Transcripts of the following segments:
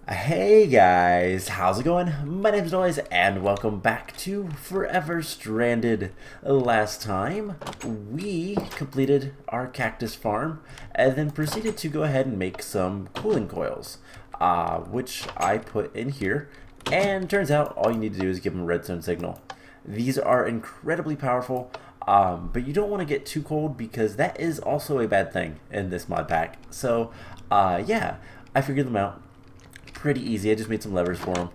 Hey guys, how's it going? My name's Noise and welcome back to Forever Stranded. Last time we completed our cactus farm and then proceeded to go ahead and make some cooling coils, which I put in here, and turns out all you need to do is give them a redstone signal. These are incredibly powerful, but you don't want to get too cold because that is also a bad thing in this mod pack. So yeah, I figured them out. Pretty easy. I just made some levers for them.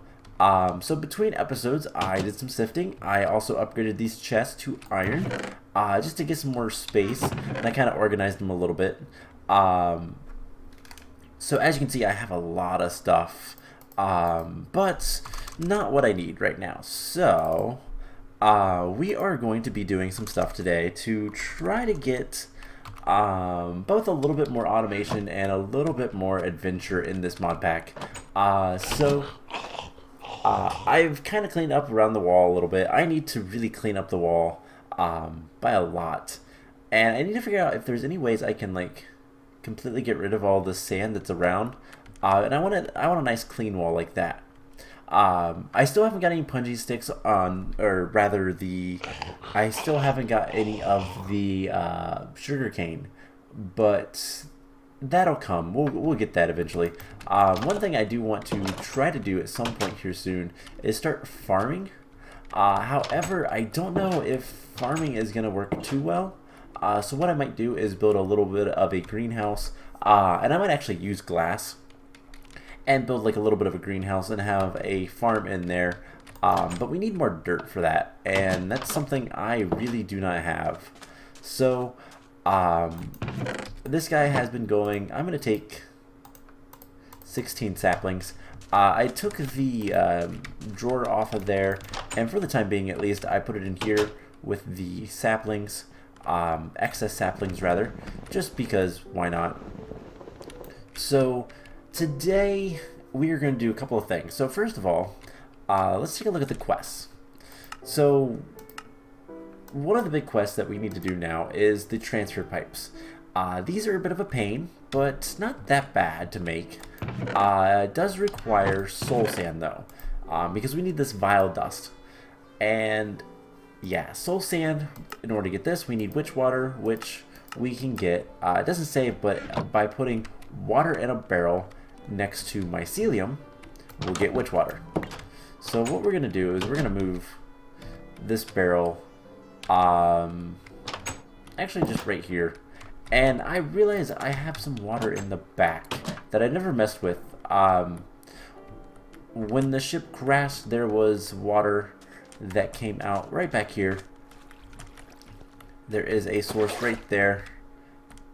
So between episodes, I did some sifting. I also upgraded these chests to iron, just to get some more space, and I kind of organized them a little bit. So as you can see, I have a lot of stuff, but not what I need right now. So we are going to be doing some stuff today to try to get both a little bit more automation and a little bit more adventure in this mod pack. I've kind of cleaned up around the wall a little bit. I need to really clean up the wall by a lot, and I need to figure out if there's any ways I can like completely get rid of all the sand that's around. And I want a nice clean wall like that. I still haven't got any punji sticks on, or rather I still haven't got any of the sugar cane, but that'll come. We'll get that eventually. One thing I do want to try to do at some point here soon is start farming. However, I don't know if farming is going to work too well. So what I might do is build a little bit of a greenhouse, and I might actually use glass and build like a little bit of a greenhouse and have a farm in there. But we need more dirt for that, and that's something I really do not have. So this guy has been going. I'm going to take 16 saplings. I took the drawer off of there, and for the time being at least, I put it in here with the saplings, excess saplings rather, just because why not. So today we are going to do a couple of things. So first of all, let's take a look at the quests. So one of the big quests that we need to do now is the transfer pipes. These are a bit of a pain, but not that bad to make. It does require soul sand though, because we need this vile dust. And yeah, soul sand, in order to get this, we need witch water, which we can get, it doesn't say, but by putting water in a barrel next to mycelium, we'll get witch water. So what we're going to do is we're going to move this barrel, actually just right here. And I realize I have some water in the back that I never messed with. When the ship crashed, there was water that came out right back here. There is a source right there.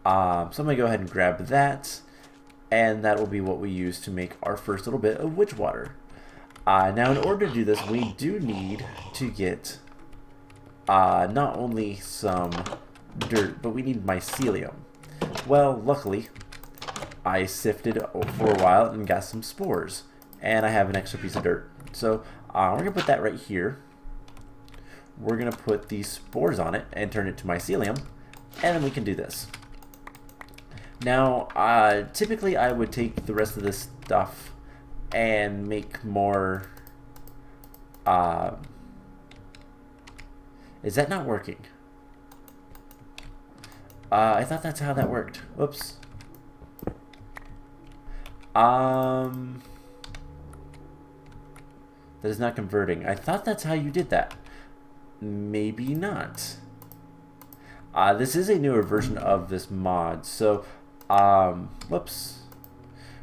So I'm going to go ahead and grab that, and that will be what we use to make our first little bit of witch water. Now in order to do this, we do need to get not only some dirt, but we need mycelium. Well, luckily, I sifted for a while and got some spores, and I have an extra piece of dirt. So we're going to put that right here. We're going to put these spores on it and turn it to mycelium, and then we can do this. Now, typically I would take the rest of this stuff and make more, is that not working? I thought that's how that worked. Whoops. That is not converting. I thought that's how you did that. Maybe not. This is a newer version of this mod, so whoops,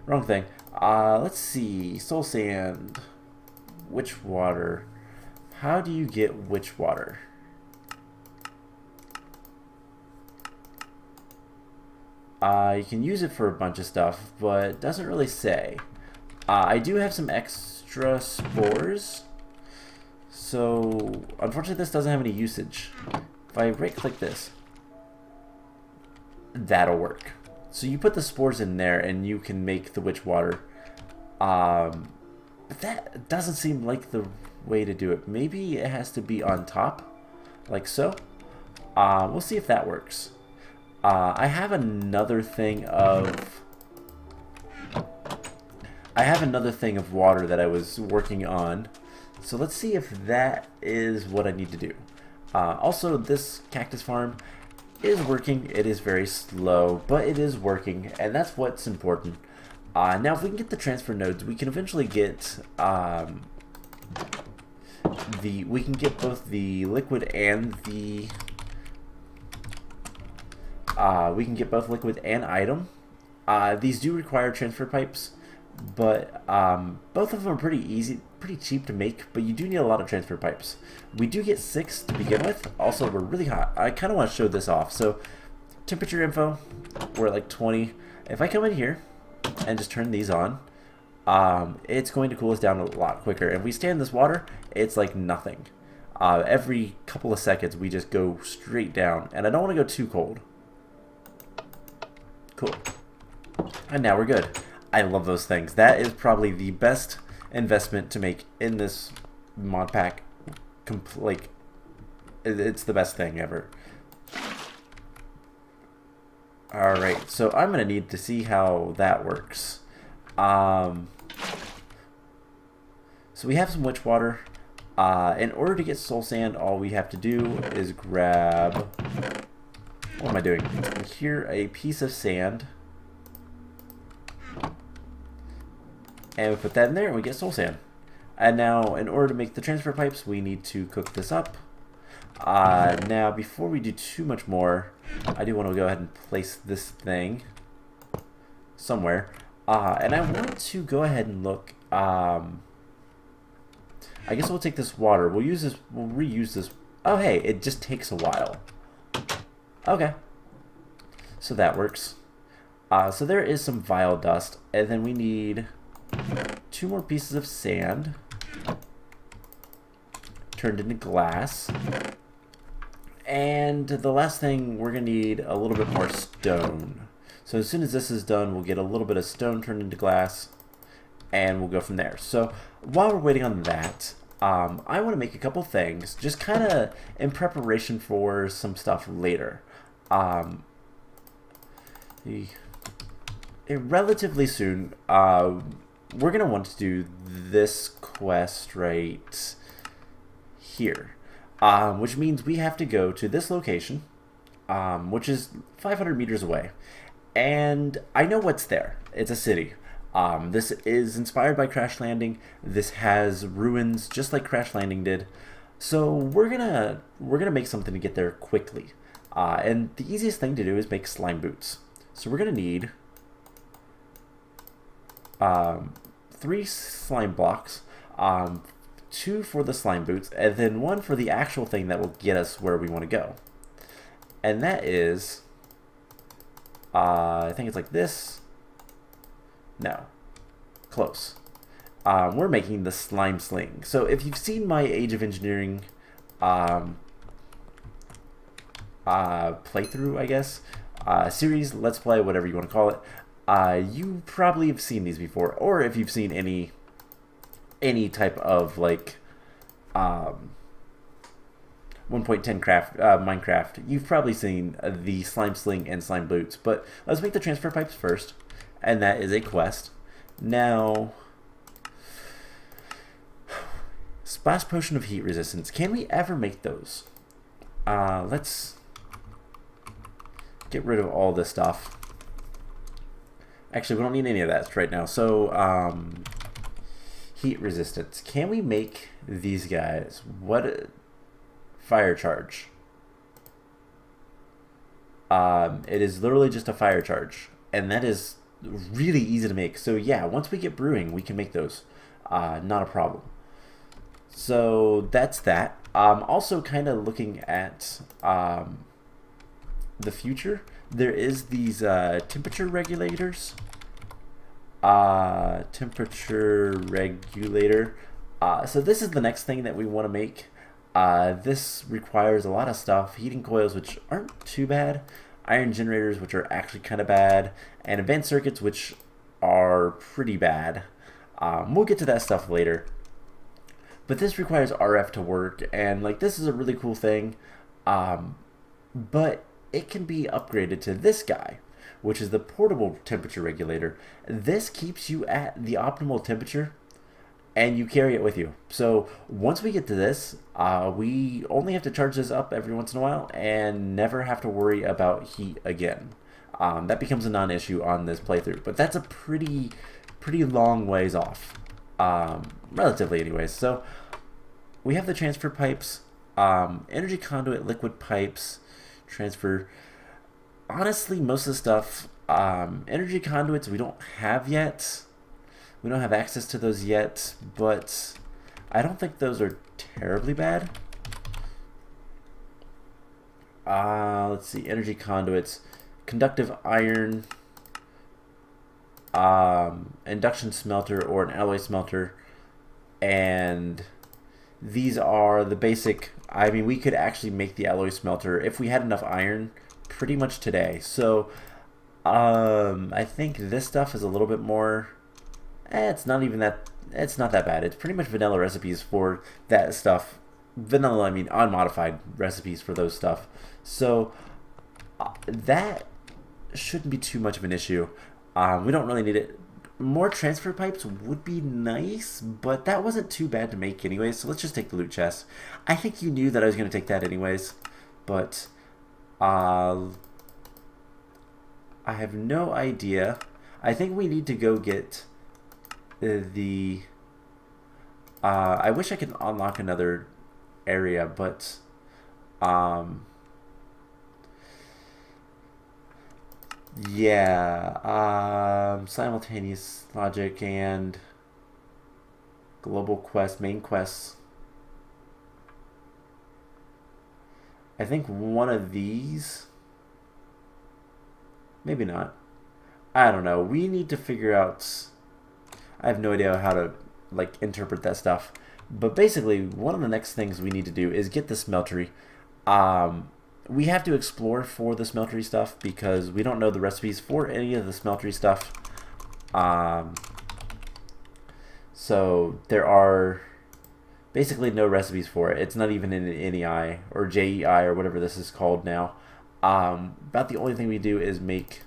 wrong thing. Let's see, soul sand, witch water. How do you get witch water? You can use it for a bunch of stuff, but it doesn't really say. I do have some extra spores, so unfortunately this doesn't have any usage. If I right click this, that'll work. So you put the spores in there and you can make the witch water. But that doesn't seem like the way to do it. Maybe it has to be on top, like so. We'll see if that works. I have another thing of I have another thing of water that I was working on. So let's see if that is what I need to do. Also, this cactus farm is working. It is very slow, but it is working, and that's what's important. Now, if we can get the transfer nodes, we can eventually get we can get both the liquid and the we can get both liquid and item. These do require transfer pipes, but both of them are pretty easy, pretty cheap to make, but you do need a lot of transfer pipes. We do get 6 to begin with. Also, we're really hot. I kind of want to show this off. So, temperature info, we're at like 20. If I come in here and just turn these on, it's going to cool us down a lot quicker. And we stay in this water, it's like nothing. Every couple of seconds, we just go straight down. And I don't want to go too cold. Cool. And now we're good. I love those things. That is probably the best investment to make in this mod pack. Like, it's the best thing ever. Alright, so I'm going to need to see how that works. So we have some witch water. In order to get soul sand, all we have to do is grab... What am I doing? Here, a piece of sand. And we put that in there and we get soul sand. And now, in order to make the transfer pipes, we need to cook this up. Now, before we do too much more, I do want to go ahead and place this thing somewhere. And I want to go ahead and look. I guess we'll take this water. We'll use this. We'll reuse this. Oh, hey, it just takes a while. Okay. So that works. So there is some vile dust, and then we need 2 more pieces of sand turned into glass. And the last thing, we're going to need a little bit more stone. So as soon as this is done, we'll get a little bit of stone turned into glass, and we'll go from there. So while we're waiting on that, I want to make a couple things, just kind of in preparation for some stuff later. Relatively soon, we're going to want to do this quest right here, which means we have to go to this location, which is 500 meters away, and I know what's there. It's a city. This is inspired by Crash Landing. This has ruins just like Crash Landing did, so we're gonna make something to get there quickly, and the easiest thing to do is make slime boots. So we're gonna need 3 slime blocks, 2 for the slime boots, and then 1 for the actual thing that will get us where we want to go. And that is, I think it's like this. No, close. We're making the slime sling. So if you've seen my Age of Engineering playthrough, I guess, series, let's play, whatever you want to call it, you probably have seen these before, or if you've seen any type of like 1.10 craft Minecraft, you've probably seen the slime sling and slime boots. But let's make the transfer pipes first, and that is a quest. Now, splash potion of heat resistance. Can we ever make those? Let's get rid of all this stuff. Actually, we don't need any of that right now. So, heat resistance. Can we make these guys? What? Fire charge. It is literally just a fire charge, and that is really easy to make. So yeah, once we get brewing, we can make those. Not a problem. So that's that. Also, kind of looking at the future, there is these temperature regulators. Temperature regulator. So this is the next thing that we want to make. This requires a lot of stuff. Heating coils, which aren't too bad. Iron generators, which are actually kind of bad. And advanced circuits, which are pretty bad. We'll get to that stuff later. But this requires RF to work, and like this is a really cool thing. But it can be upgraded to this guy, which is the portable temperature regulator. This keeps you at the optimal temperature and you carry it with you. So once we get to this, we only have to charge this up every once in a while and never have to worry about heat again. That becomes a non-issue on this playthrough, but that's a pretty long ways off, relatively anyways. So we have the transfer pipes, energy conduit, liquid pipes, transfer. Honestly, most of the stuff, energy conduits we don't have yet. We don't have access to those yet, but I don't think those are terribly bad. Let's see, energy conduits, conductive iron, induction smelter or an alloy smelter, and these are the basic. I mean, we could actually make the alloy smelter if we had enough iron pretty much today. So I think this stuff is a little bit more, it's not that bad. It's pretty much vanilla recipes for that stuff. Vanilla, I mean unmodified recipes for those stuff. So that shouldn't be too much of an issue. We don't really need it. More transfer pipes would be nice, but that wasn't too bad to make anyways, so let's just take the loot chest. I think you knew that I was going to take that anyways, but I have no idea. I think we need to go get the I wish I could unlock another area, but yeah, simultaneous logic and global quest, main quests. I think one of these, maybe not. I don't know. We need to figure out. I have no idea how to like interpret that stuff. But basically, one of the next things we need to do is get the smeltery. We have to explore for the smeltery stuff because we don't know the recipes for any of the smeltery stuff. So there are basically no recipes for it. It's not even in NEI or JEI or whatever this is called now. About the only thing we do is make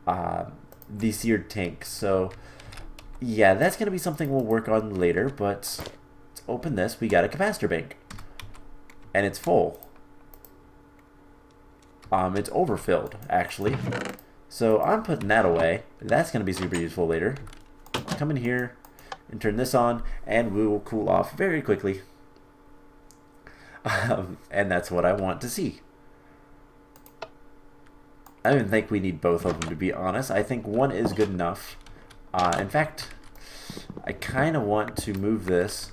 the seared tanks. So yeah, that's going to be something we'll work on later, but let's open this. We got a capacitor bank and it's full. It's overfilled, actually. So I'm putting that away. That's going to be super useful later. Come in here and turn this on, and we will cool off very quickly. And that's what I want to see. I don't even think we need both of them, to be honest. I think one is good enough. In fact, I kind of want to move this.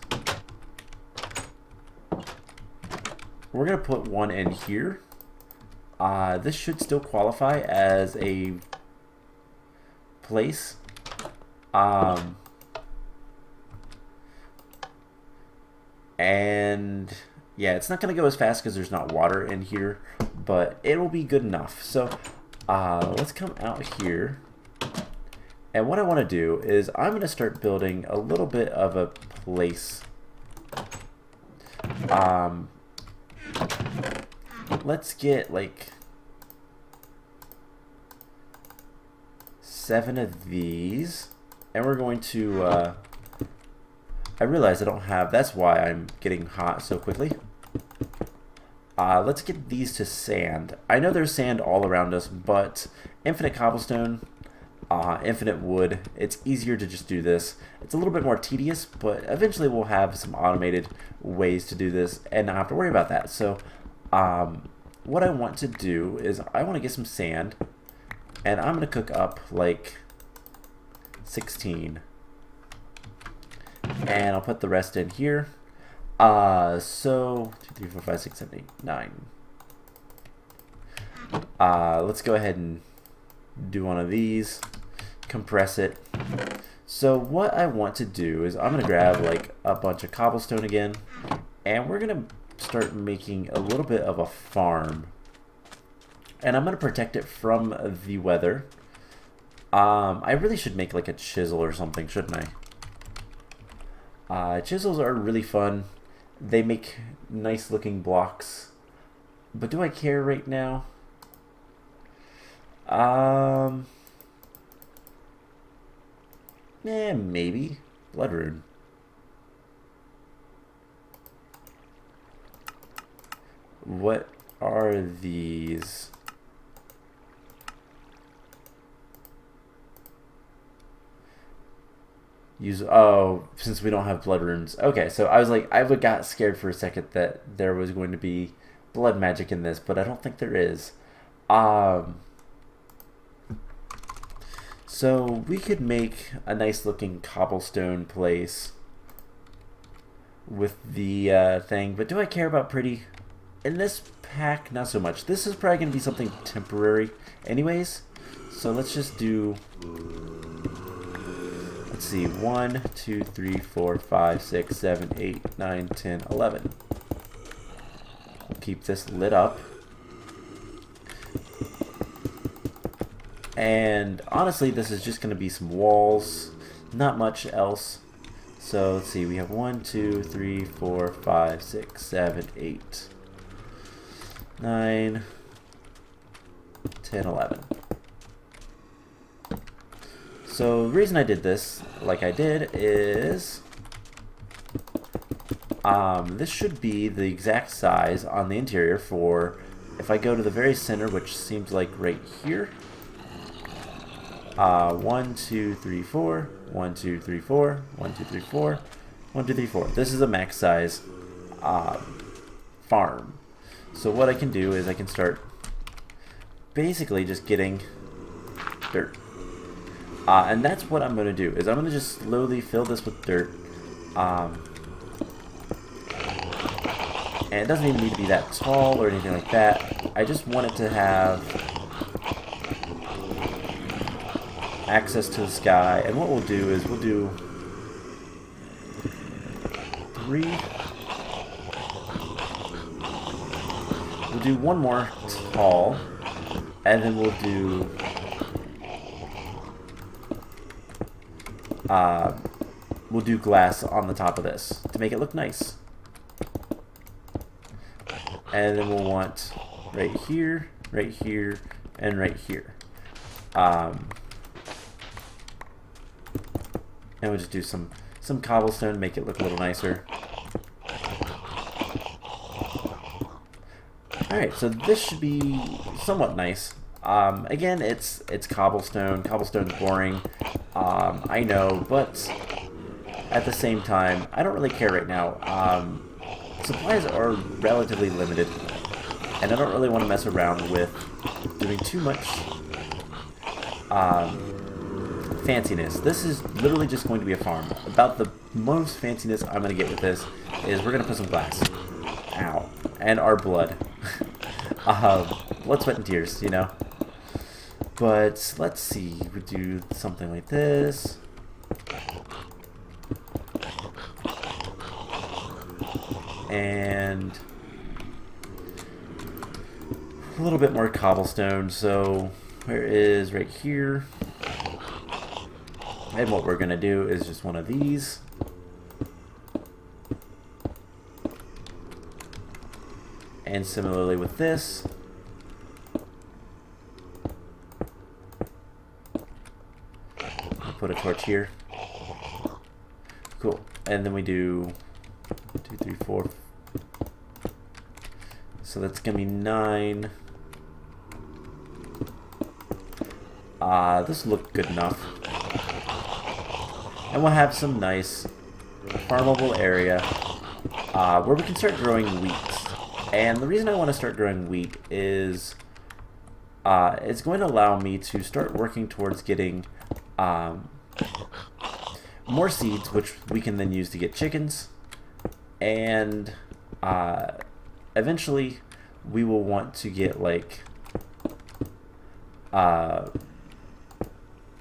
We're going to put one in here. This should still qualify as a place. And yeah, it's not going to go as fast because there's not water in here, but it will be good enough. So let's come out here. And what I want to do is I'm going to start building a little bit of a place. Let's get like 7 of these, and we're going to I realize I don't have, that's why I'm getting hot so quickly. Let's get these to sand. I know there's sand all around us, but infinite cobblestone, infinite wood, it's easier to just do this. It's a little bit more tedious, but eventually we'll have some automated ways to do this and not have to worry about that. So what I want to do is I want to get some sand, and I'm going to cook up like 16. And I'll put the rest in here. So 2, 3, 4, 5, 6, 7, 8, 9. Let's go ahead and do one of these. Compress it. So what I want to do is I'm going to grab like a bunch of cobblestone again, and we're going to start making a little bit of a farm. And I'm going to protect it from the weather. I really should make like a chisel or something, shouldn't I? Chisels are really fun. They make nice looking blocks. But do I care right now? Um, maybe. Blood rune. What are these? Since we don't have blood runes. Okay, so I was like, I got scared for a second that there was going to be blood magic in this, but I don't think there is. So we could make a nice looking cobblestone place with the thing, but do I care about pretty? In this pack, not so much. This is probably going to be something temporary anyways, so let's just do... Let's see, 1, 2, 3, 4, 5, 6, 7, 8, 9, 10, 11. We'll keep this lit up. And honestly, this is just going to be some walls, not much else. So let's see, we have 1, 2, 3, 4, 5, 6, 7, 8, 9, 10, 11. So the reason I did this, like I did, is this should be the exact size on the interior for, if I go to the very center, which seems like right here, 1, 2, 3, 4, 1, 2, 3, 4, 1, 2, 3, 4, 1, 2, 3, 4. This is a max size farm. So what I can do is I can start basically just getting dirt. And that's what I'm going to do, is I'm going to just slowly fill this with dirt. And it doesn't even need to be that tall or anything like that. I just want it to have access to the sky. And what we'll do is we'll do 3. We'll do 1 more tall. And then we'll do... we'll do glass on the top of this to make it look nice. And then we'll want right here, and right here. And we'll just do some cobblestone to make it look a little nicer. Alright, so this should be somewhat nice. Again, it's cobblestone. Cobblestone's boring. I know, but at the same time, I don't really care right now. Supplies are relatively limited, and I don't really want to mess around with doing too much fanciness. This is literally just going to be a farm. About the most fanciness I'm going to get with this is we're going to put some glass. Ow. And our blood. Blood, sweat, and tears, you know? But let's see, we do something like this. And a little bit more cobblestone. So where is right here? And what we're gonna do is just one of these. And similarly with this. Put a torch here. Cool. And then we do 2, 3, 4. So that's gonna be 9. This looked good enough. And we'll have some nice farmable area where we can start growing wheat. And the reason I want to start growing wheat is it's going to allow me to start working towards getting more seeds, which we can then use to get chickens, and eventually we will want to get like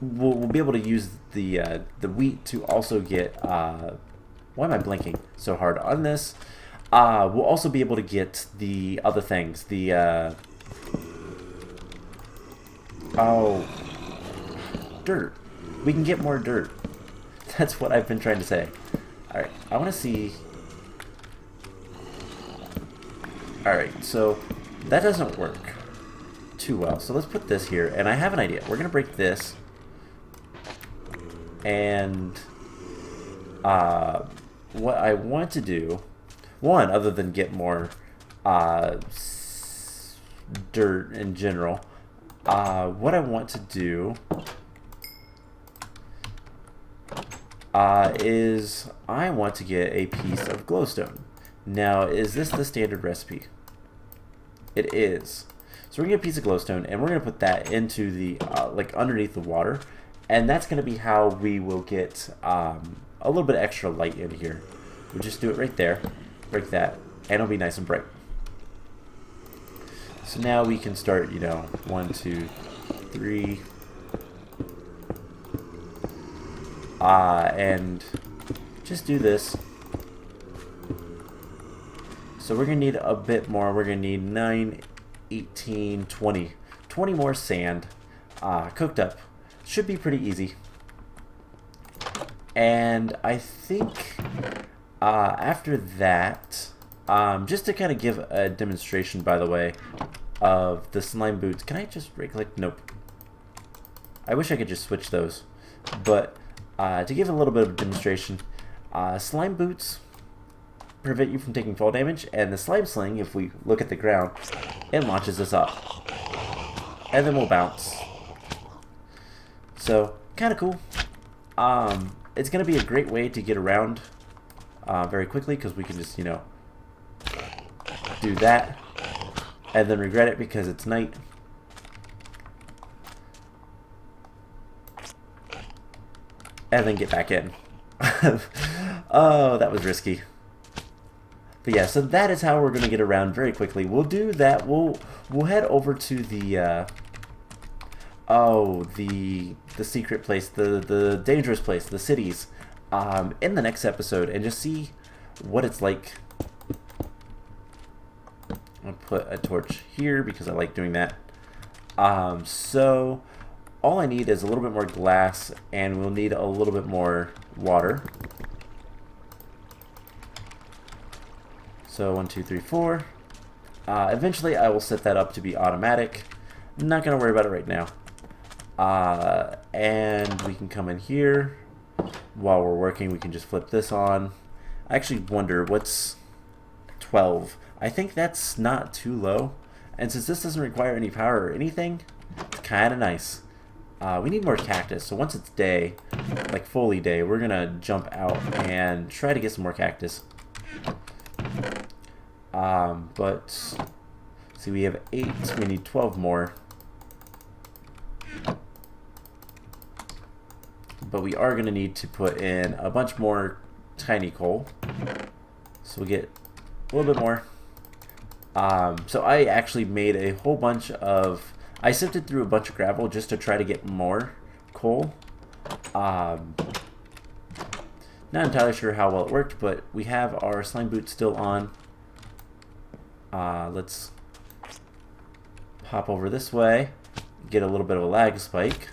we'll be able to use the wheat to also get why am I blinking so hard on this? We'll also be able to get the other things, the dirt. We can get more dirt. That's what I've been trying to say. Alright, I want to see... Alright, so that doesn't work too well. So let's put this here, and I have an idea. We're going to break this, and what I want to do, one, other than get more dirt in general, what I want to do is I want to get a piece of glowstone. Now, is this the standard recipe? It is. So we're going to get a piece of glowstone, and we're going to put that into the, like, underneath the water, and that's going to be how we will get a little bit extra light in here. We'll just do it right there, break that, and it'll be nice and bright. So now we can start, you know, 1, 2, 3, and just do this. So we're going to need a bit more. We're going to need 9, 18, 20. 20 more sand cooked up. Should be pretty easy. And I think after that, just to kind of give a demonstration, by the way, of the slime boots. Can I just right-click? Nope. I wish I could just switch those. But to give a little bit of a demonstration, slime boots prevent you from taking fall damage, and the slime sling, if we look at the ground, it launches us up. And then we'll bounce. So, kind of cool. It's going to be a great way to get around very quickly, because we can just, you know, do that, and then regret it because it's night. And then get back in. Oh, that was risky. But yeah, so that is how we're going to get around very quickly. We'll do that. We'll head over to the the secret place, the dangerous place, the cities, in the next episode, and just see what it's like. I'll put a torch here because I like doing that. So all I need is a little bit more glass, and we'll need a little bit more water. So 1, 2, 3, 4. Eventually I will set that up to be automatic. Not going to worry about it right now. And we can come in here. While we're working, we can just flip this on. I actually wonder what's 12. I think that's not too low. And since this doesn't require any power or anything, it's kind of nice. We need more cactus. So once it's day, like fully day, we're going to jump out and try to get some more cactus. But see, we have 8, we need 12 more. But we are going to need to put in a bunch more tiny coal. So we'll get a little bit more. So I actually made a whole bunch of, I sifted through a bunch of gravel just to try to get more coal. Not entirely sure how well it worked, but we have our slime boots still on. Let's hop over this way, get a little bit of a lag spike.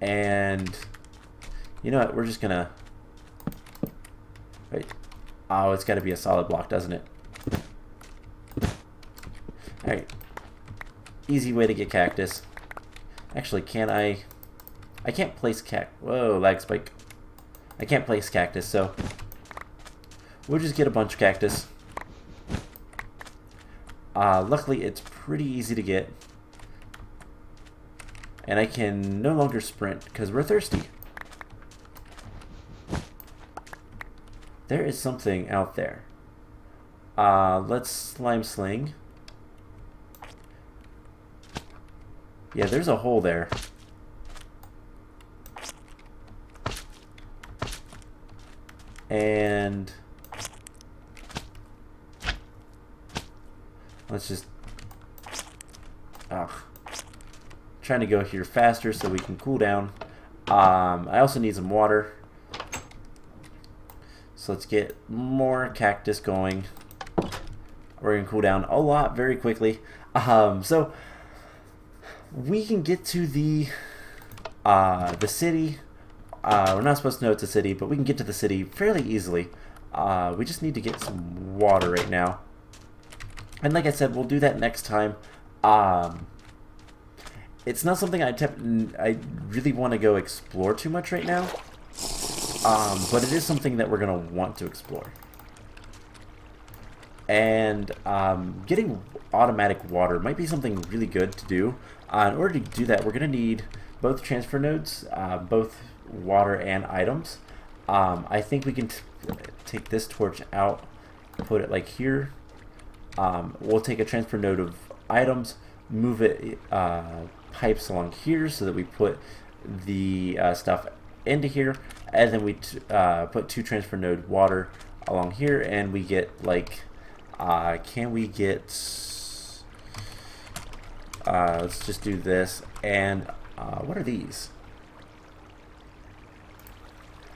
And you know what, we're just gonna, right. Oh, it's gotta be a solid block, doesn't it? Alright. Easy way to get cactus. Actually, can I can't place whoa, lag spike. I can't place cactus, so we'll just get a bunch of cactus. Luckily, it's pretty easy to get. And I can no longer sprint because we're thirsty. There is something out there. Let's slime sling. Yeah, there's a hole there. And let's just trying to go here faster so we can cool down. I also need some water. So let's get more cactus going. We're gonna cool down a lot very quickly. So we can get to the city. We're not supposed to know it's a city, but we can get to the city fairly easily. We just need to get some water right now. And like I said, we'll do that next time. It's not something I really want to go explore too much right now. But it is something that we're going to want to explore. And getting automatic water might be something really good to do. In order to do that, we're going to need both transfer nodes, both water and items. I think we can take this torch out, put it like here. We'll take a transfer node of items, move it pipes along here so that we put the stuff into here, and then we put 2 transfer node water along here, and we get like can we get let's just do this, and what are these?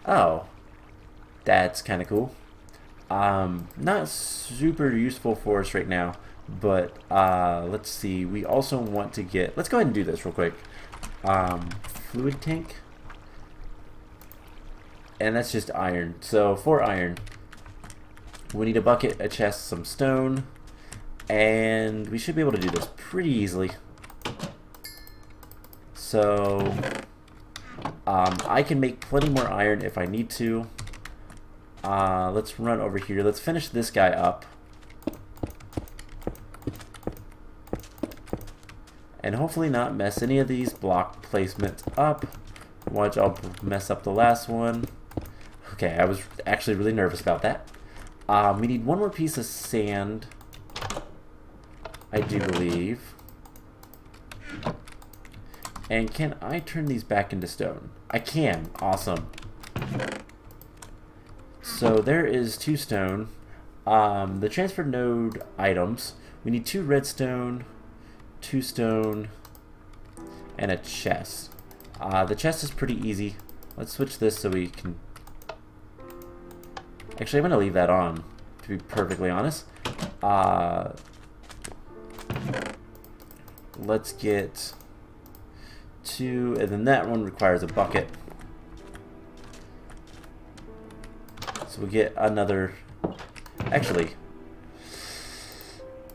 Oh, that's kind of cool. Not super useful for us right now, but let's see. We also want to get, let's go ahead and do this real quick. Fluid tank, and that's just iron. So for iron, we need a bucket, a chest, some stone, and we should be able to do this pretty easily. So I can make plenty more iron if I need to. Let's run over here. Let's finish this guy up. And hopefully not mess any of these block placements up. Watch, I'll mess up the last one. Okay, I was actually really nervous about that. We need one more piece of sand, I do believe. And can I turn these back into stone? I can. Awesome. So there is 2 stone. The transfer node items. We need 2 redstone, 2 stone, and a chest. The chest is pretty easy. Let's switch this so we can... Actually, I'm going to leave that on, to be perfectly honest. Let's get 2, and then that one requires a bucket. So we get another... Actually,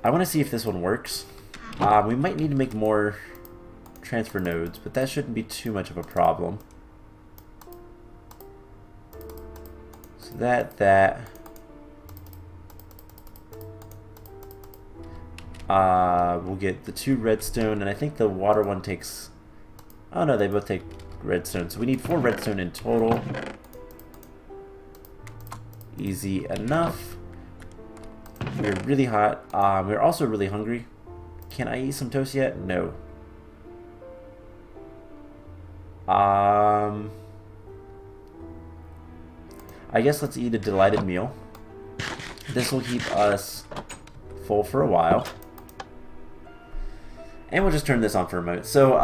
I want to see if this one works. We might need to make more transfer nodes, but that shouldn't be too much of a problem. So that. We'll get the 2 redstone, and I think the water one takes... Oh no, they both take redstone. So we need 4 redstone in total. Easy enough. We're really hot. We're also really hungry. Can I eat some toast yet? No. I guess let's eat a delighted meal. This will keep us full for a while. And we'll just turn this on for a moment. So,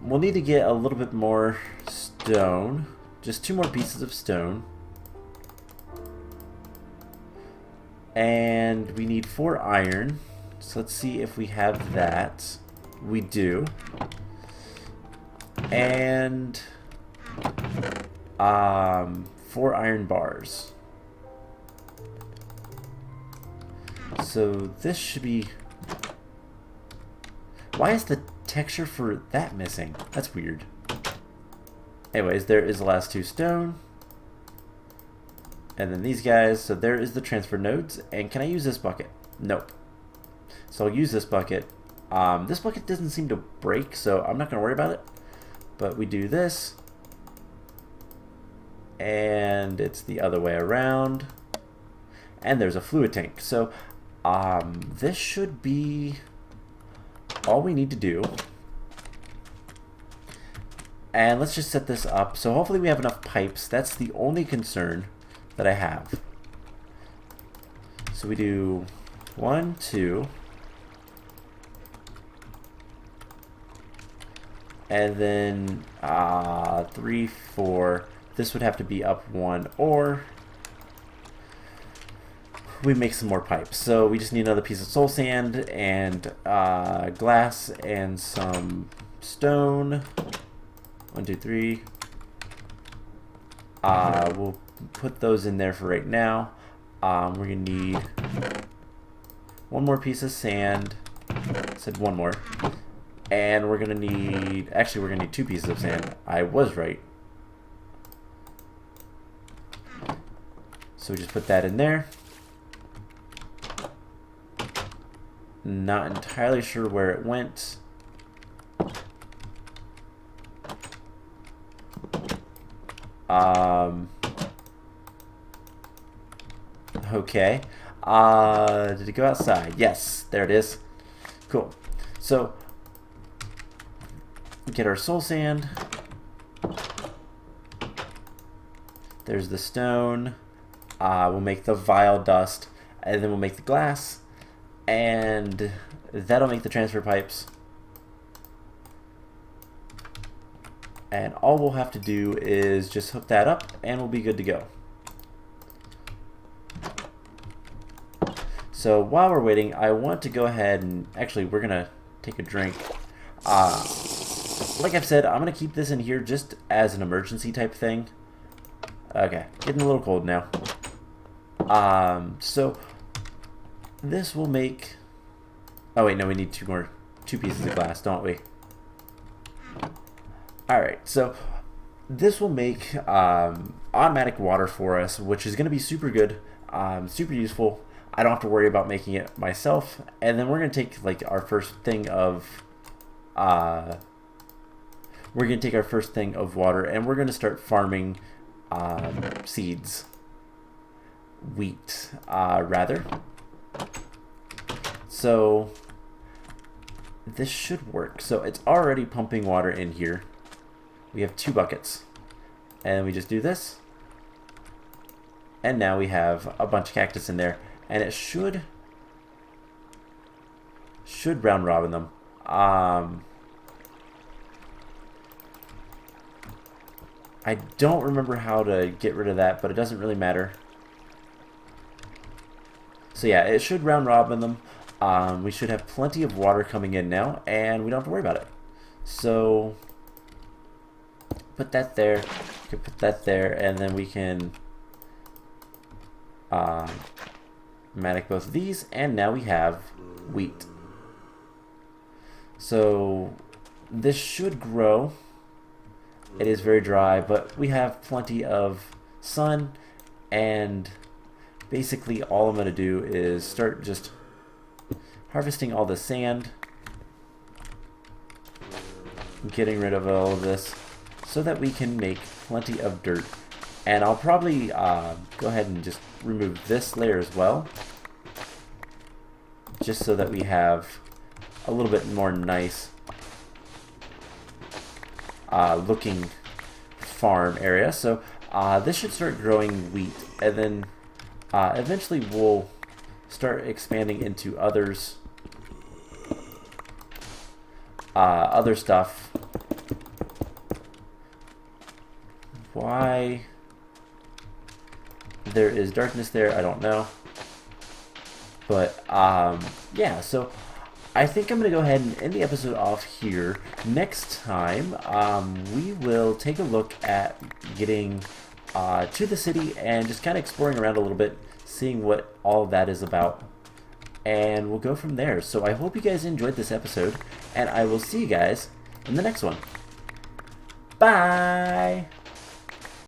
we'll need to get a little bit more stone. Just 2 more pieces of stone. And we need 4 iron. So let's see if we have that. We do. And 4 iron bars. So this should be... Why is the texture for that missing? That's weird. Anyways, there is the last 2 stone. And then these guys. So there is the transfer nodes. And can I use this bucket? Nope. So I'll use this bucket. This bucket doesn't seem to break, so I'm not going to worry about it. But we do this. And it's the other way around. And there's a fluid tank. So this should be all we need to do. And let's just set this up. So hopefully we have enough pipes. That's the only concern that I have. So we do 1, 2. And then 3, 4. This would have to be up 1, or we make some more pipes. So we just need another piece of soul sand and glass and some stone. 1, 2, 3. We'll put those in there for right now. We're gonna need one more piece of sand. I said one more. And we're going to need... Actually, we're going to need 2 pieces of sand. I was right. So we just put that in there. Not entirely sure where it went. Okay. Did it go outside? Yes, there it is. Cool. So, get our soul sand. There's the stone. We'll make the vile dust, and then we'll make the glass, and that'll make the transfer pipes. And all we'll have to do is just hook that up, and we'll be good to go. So while we're waiting, I want to go ahead and actually we're gonna take a drink. Like I've said, I'm gonna keep this in here just as an emergency type thing. Okay, getting a little cold now. So this will make. Oh wait, no, we need 2 pieces of glass, don't we? All right, so this will make automatic water for us, which is going to be super good, super useful. I don't have to worry about making it myself. And then we're going to take like our first thing of water, and we're going to start farming seeds, wheat, rather. So this should work. So it's already pumping water in here. We have 2 buckets, and we just do this, and now we have a bunch of cactus in there, and it should round robin them. I don't remember how to get rid of that, but it doesn't really matter. So yeah, it should round robin them. We should have plenty of water coming in now, and we don't have to worry about it. So put that there, we can put that there, and then we can matic both of these, and now we have wheat. So this should grow. It is very dry, but we have plenty of sun, and basically all I'm going to do is start just harvesting all the sand, getting rid of all of this, so that we can make plenty of dirt. And I'll probably go ahead and just remove this layer as well, just so that we have a little bit more nice looking farm area. So this should start growing wheat, and then eventually we'll start expanding into other stuff. Why there is darkness there, I don't know. But yeah, so I think I'm going to go ahead and end the episode off here. Next time, we will take a look at getting to the city and just kind of exploring around a little bit, seeing what all of that is about. And we'll go from there. So I hope you guys enjoyed this episode, and I will see you guys in the next one. Bye!